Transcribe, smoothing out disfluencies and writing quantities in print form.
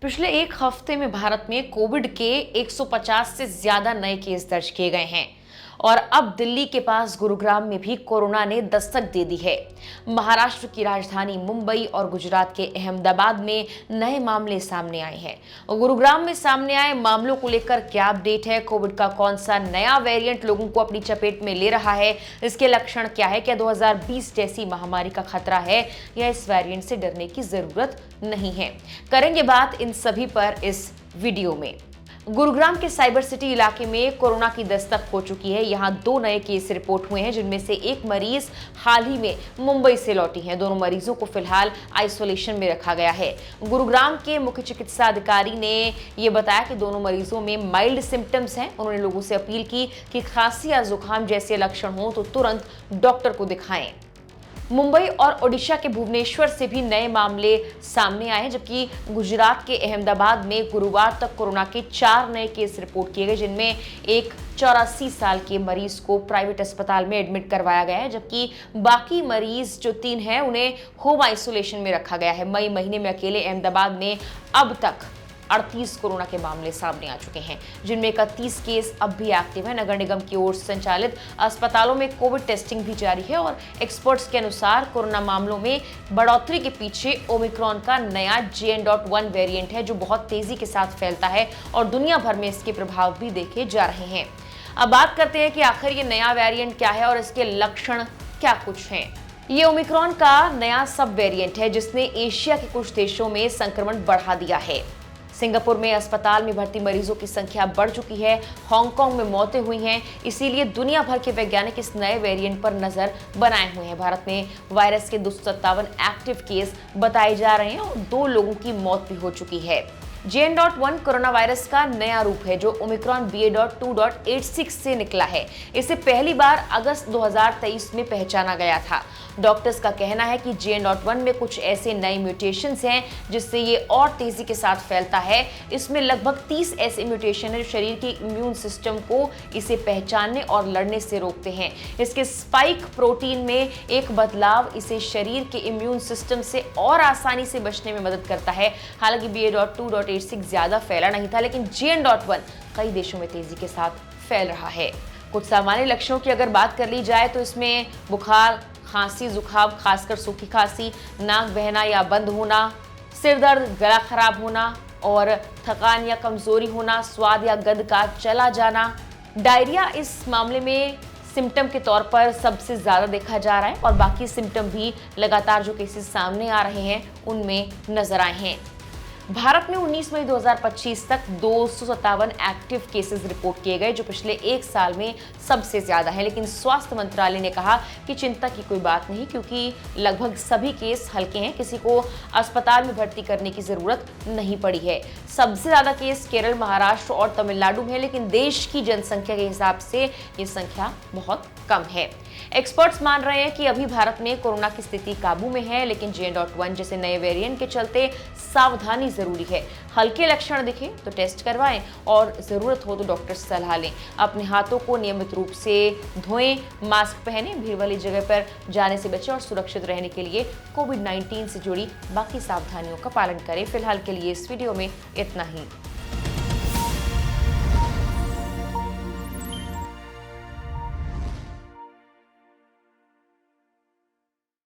पिछले एक हफ्ते में भारत में कोविड के 150 से ज्यादा नए केस दर्ज किए गए हैं और अब दिल्ली के पास गुरुग्राम में भी कोरोना ने दस्तक दे दी है। महाराष्ट्र की राजधानी मुंबई और गुजरात के अहमदाबाद में नए मामले सामने आए हैं। गुरुग्राम में सामने आए मामलों को लेकर क्या अपडेट है, कोविड का कौन सा नया वेरिएंट लोगों को अपनी चपेट में ले रहा है, इसके लक्षण क्या है, क्या 2020 जैसी महामारी का खतरा है या इस वेरिएंट से डरने की जरूरत नहीं है, करेंगे बात इन सभी पर इस वीडियो में। गुरुग्राम के साइबर सिटी इलाके में कोरोना की दस्तक हो चुकी है। यहां 2 नए केस रिपोर्ट हुए हैं, जिनमें से एक मरीज हाल ही में मुंबई से लौटी हैं। दोनों मरीजों को फिलहाल आइसोलेशन में रखा गया है। गुरुग्राम के मुख्य चिकित्सा अधिकारी ने यह बताया कि दोनों मरीजों में माइल्ड सिम्टम्स हैं। उन्होंने लोगों से अपील की कि खांसी या जुकाम जैसे लक्षण हो तो तुरंत डॉक्टर को दिखाएं। मुंबई और ओडिशा के भुवनेश्वर से भी नए मामले सामने आए हैं, जबकि गुजरात के अहमदाबाद में गुरुवार तक कोरोना के 4 नए केस रिपोर्ट किए गए, जिनमें एक 84 साल के मरीज को प्राइवेट अस्पताल में एडमिट करवाया गया है, जबकि बाकी मरीज जो 3 हैं उन्हें होम आइसोलेशन में रखा गया है। मई महीने में अकेले अहमदाबाद में अब तक 38 कोरोना के मामले सामने आ चुके हैं, जिनमें 31 केस अब भी एक्टिव हैं। नगर निगम की ओर से संचालित अस्पतालों में कोविड टेस्टिंग भी जारी है और एक्सपर्ट्स के अनुसार कोरोना मामलों में बढ़ोतरी के पीछे ओमिक्रॉन का नया JN.1 वेरिएंट है, जो बहुत तेजी के साथ फैलता है और दुनिया भर में इसके प्रभाव भी देखे जा रहे हैं। अब बात करते हैं कि आखिर ये नया वेरिएंट क्या है और इसके लक्षण क्या कुछ हैं। ये ओमिक्रॉन का नया सब वेरिएंट है, जिसने एशिया के कुछ देशों में संक्रमण बढ़ा दिया है। सिंगापुर में अस्पताल में भर्ती मरीजों की संख्या बढ़ चुकी है। हांगकांग में मौतें हुई हैं। इसीलिए दुनिया भर के वैज्ञानिक इस नए वेरिएंट पर नजर बनाए हुए हैं। भारत में वायरस के 257 एक्टिव केस बताए जा रहे हैं और 2 लोगों की मौत भी हो चुकी है। JN.1 कोरोना वायरस का नया रूप है, जो ओमिक्रॉन BA.2.86 से निकला है। इसे पहली बार अगस्त 2023 में पहचाना गया था। डॉक्टर्स का कहना है कि JN.1 में कुछ ऐसे नए म्यूटेशंस हैं जिससे ये और तेजी के साथ फैलता है। इसमें लगभग 30 ऐसे म्यूटेशन हैं जो शरीर के इम्यून सिस्टम को इसे पहचानने और लड़ने से रोकते हैं। इसके स्पाइक प्रोटीन में एक बदलाव इसे शरीर के इम्यून सिस्टम से और आसानी से बचने में मदद करता है। हालांकि BA.2.86 ज्यादा फैला नहीं था, लेकिन JN.1 कई देशों में तेजी के साथ फैल रहा है। कुछ सामान्य लक्षणों की अगर बात कर ली जाए तो इसमें बुखार, खांसी, जुकाम, खासकर सूखी खांसी, नाक बहना या बंद होना, सिर दर्द, गला खराब होना और थकान या कमजोरी होना, स्वाद या गंध का चला जाना। डायरिया इस मामले में सिम्टम के तौर पर सबसे ज्यादा देखा जा रहा है और बाकी सिम्टम भी लगातार जो केसेस सामने आ रहे हैं उनमें नजर आए हैं। भारत में 19 मई 2025 तक 257 एक्टिव केसेस रिपोर्ट किए गए, जो पिछले एक साल में सबसे ज्यादा है। लेकिन स्वास्थ्य मंत्रालय ने कहा कि चिंता की कोई बात नहीं, क्योंकि लगभग सभी केस हल्के हैं। किसी को अस्पताल में भर्ती करने की जरूरत नहीं पड़ी है। सबसे ज्यादा केस केरल, महाराष्ट्र और तमिलनाडु में है, लेकिन देश की जनसंख्या के हिसाब से ये संख्या बहुत कम है। एक्सपर्ट्स मान रहे हैं कि अभी भारत में कोरोना की स्थिति काबू में है, लेकिन JN.1 जैसे नए वेरिएंट के चलते सावधानी जरूरी है। हल्के लक्षण दिखे तो टेस्ट करवाएं और जरूरत हो तो डॉक्टर से सलाह लें। अपने हाथों को नियमित रूप से धोएं, मास्क पहनें, भीड़ वाली जगह पर जाने से बचें और सुरक्षित रहने के लिए कोविड-19 से जुड़ी बाकी सावधानियों का पालन करें। फिलहाल के लिए इस वीडियो में इतना ही।